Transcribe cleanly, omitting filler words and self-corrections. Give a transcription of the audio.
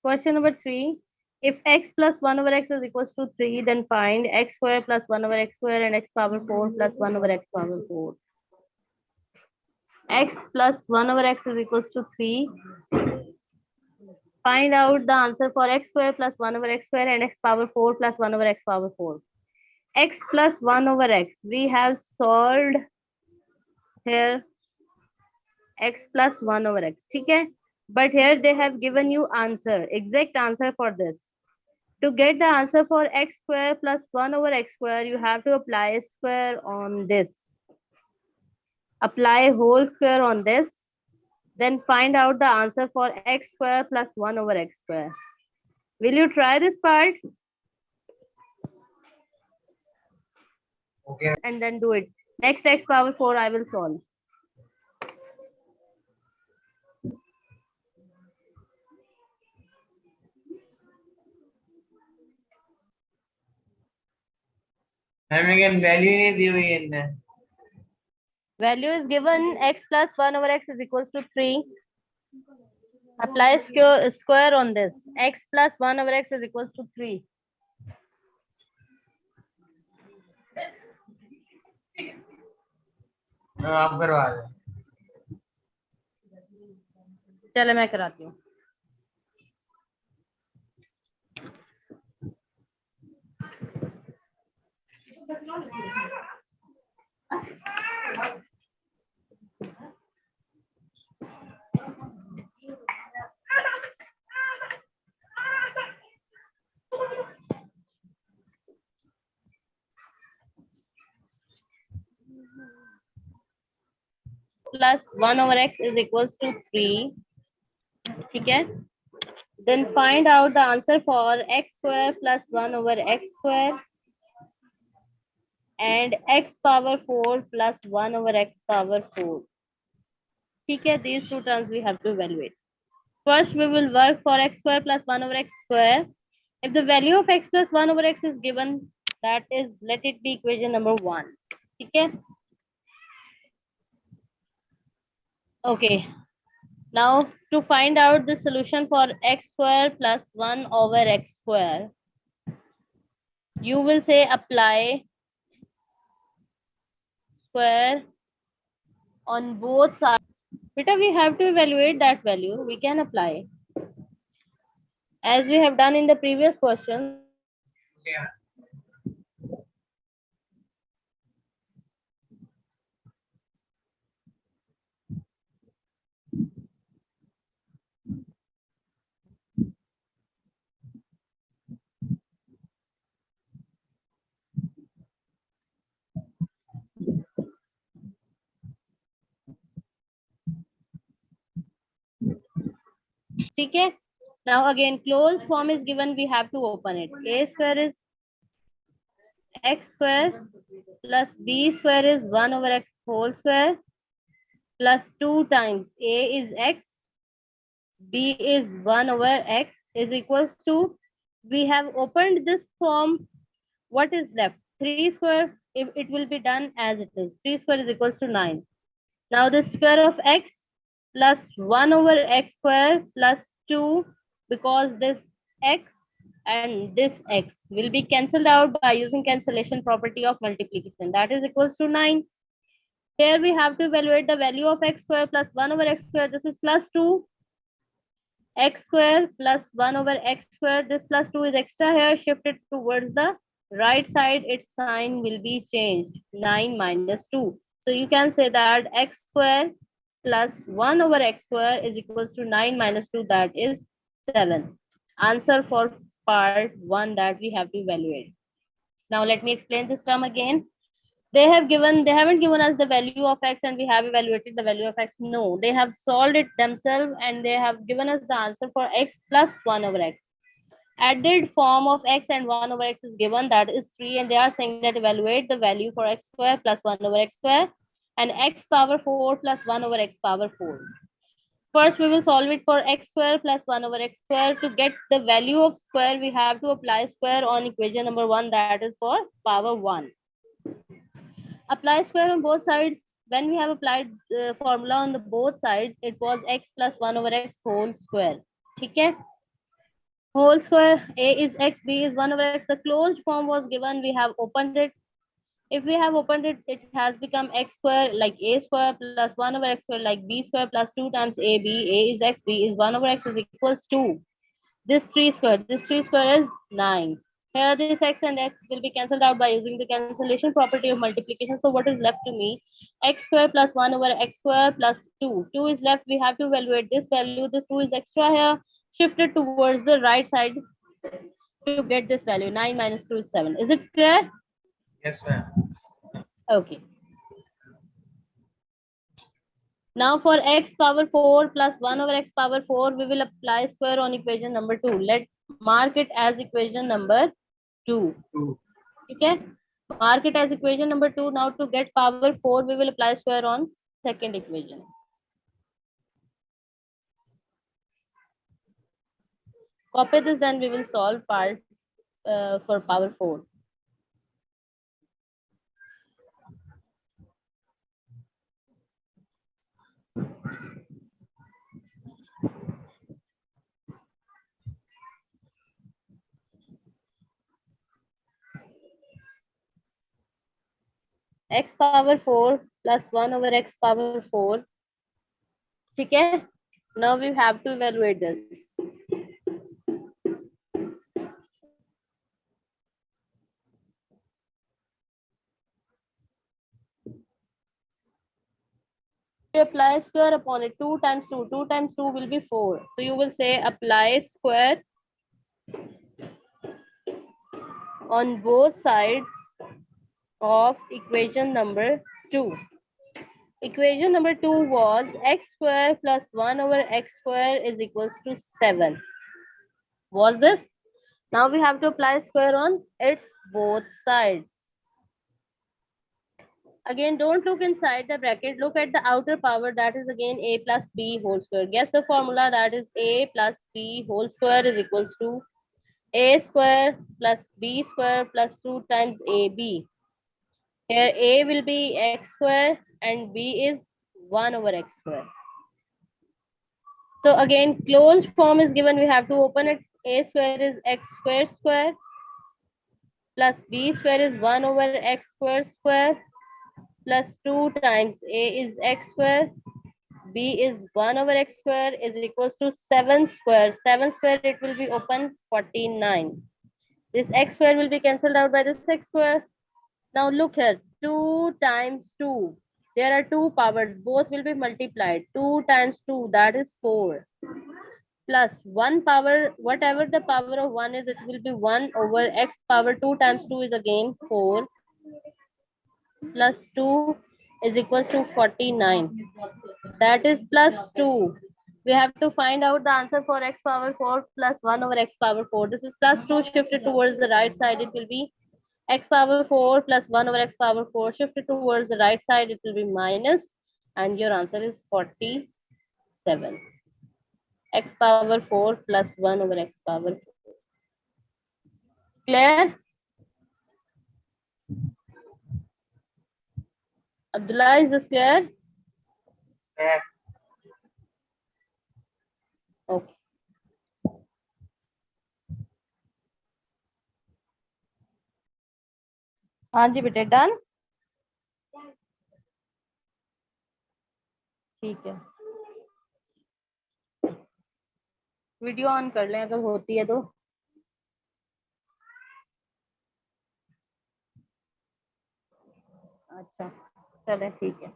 Question number 3. If x plus 1 over x is equals to 3, then find x square plus 1 over x square and x power 4 plus 1 over x power 4. X plus 1 over x is equals to 3. Find out the answer for x square plus 1 over x square and x power 4 plus 1 over x power 4. X plus 1 over x. We have solved here x plus 1 over x. Okay? But here they have given you answer, exact answer for this. To get the answer for x square plus 1 over x square, you have to apply square on this. Apply whole square on this. Then find out the answer for x square plus 1 over x square. Will you try this part? Okay. And then do it. Next x power 4 I will solve. Ma'am again value नहीं दी हुई है इनने. Value is given x plus 1 over x is equals to 3. Apply square on this. X plus 1 over x is equals to 3. Ma'am आप करवा दो. चलो मैं कराती हूँ. Plus 1 over x is equals to 3. Okay. Then find out the answer for x square plus 1 over x square and x power 4 plus 1 over x power 4. Okay, these two terms we have to evaluate. First, we will work for x square plus 1 over x square. If the value of x plus 1 over x is given, that is, let it be equation number 1. Okay. Okay. Now, to find out the solution for x square plus 1 over x square, you will say apply square on both sides. Beta, we have to evaluate that value. We can apply. As we have done in the previous question. Okay. Okay. Now again, closed form is given. We have to open it. A square is x square plus b square is 1 over x whole square plus 2 times a is x, b is 1 over x is equals to, we have opened this form. What is left? 3 square. If it will be done as it is. 3 square is equals to 9. Now the square of x plus 1 over x square plus 2, because this x and this x will be cancelled out by using cancellation property of multiplication. That is equals to 9. Here we have to evaluate the value of x square plus 1 over x square. This is plus 2. X square plus 1 over x square. This plus 2 is extra here, shifted towards the right side. Its sign will be changed. 9 minus 2. So you can say that x square plus 1 over x square is equals to 9 minus 2, that is 7. Answer for part 1 that we have to evaluate. Now let me explain this term again. They haven't given us the value of x and we have evaluated the value of x. No, they have solved it themselves and they have given us the answer for x plus 1 over x. Added form of x and 1 over x is given, that is 3, and they are saying that evaluate the value for x square plus 1 over x square and x power 4 plus 1 over x power 4. First, we will solve it for x square plus 1 over x square. To get the value of square, we have to apply square on equation number 1, that is for power 1. Apply square on both sides. When we have applied the formula on the both sides, it was x plus 1 over x whole square. Okay? whole square. A is x, b is 1 over x. The closed form was given. We have opened it. If we have opened it, it has become x square like a square plus 1 over x square like b square plus 2 times ab. A is x, b is 1 over x is equals to this 3 square. This 3 square is 9. Here this x and x will be cancelled out by using the cancellation property of multiplication. So what is left to me? X square plus 1 over x square plus 2. 2 is left. We have to evaluate this value. This 2 is extra here. Shift it towards the right side to get this value. 9 minus 2 is 7. Is it clear? Yes, ma'am. Okay. Now for x power 4 plus 1 over x power 4, we will apply square on equation number 2. Let mark it as equation number 2. 2. Okay. Mark it as equation number 2. Now to get power 4, we will apply square on second equation. Copy this, then we will solve part for power 4. X power 4 plus 1 over x power 4. Okay. Now we have to evaluate this. You apply square upon it. 2 times 2. 2 times 2 will be 4. So you will say apply square on both sides of equation number 2. Equation number 2 was x square plus 1 over x square is equals to 7. Was this? Now we have to apply square on its both sides. Again, don't look inside the bracket. Look at the outer power, that is again a plus b whole square. Guess the formula, that is a plus b whole square is equals to a square plus b square plus 2 times ab. Here a will be x square and b is 1 over x square. So again, closed form is given. We have to open it. A square is x square square plus b square is 1 over x square square plus 2 times a is x square, b is 1 over x square is equals to 7 square. 7 square, it will be open 49. This x square will be cancelled out by this x square. Now look here, 2 times 2. There are two powers, both will be multiplied. 2 times 2, that is 4. Plus 1 power, whatever the power of 1 is, it will be 1 over x power 2 times 2 is again 4. Plus 2 is equals to 49. That is plus 2. We have to find out the answer for x power 4 plus 1 over x power 4. This is plus 2 shifted towards the right side. It will be x power 4 plus 1 over x power 4 shifted towards the right side. It will be minus, and your answer is 47. X power 4 plus 1 over x power 4. Clear? Abdullah, is this clear? Yeah. Okay. हाँ जी बेटे, done? ठीक है, video on कर लें अगर होती है तो. अच्छा, चले ठीक है.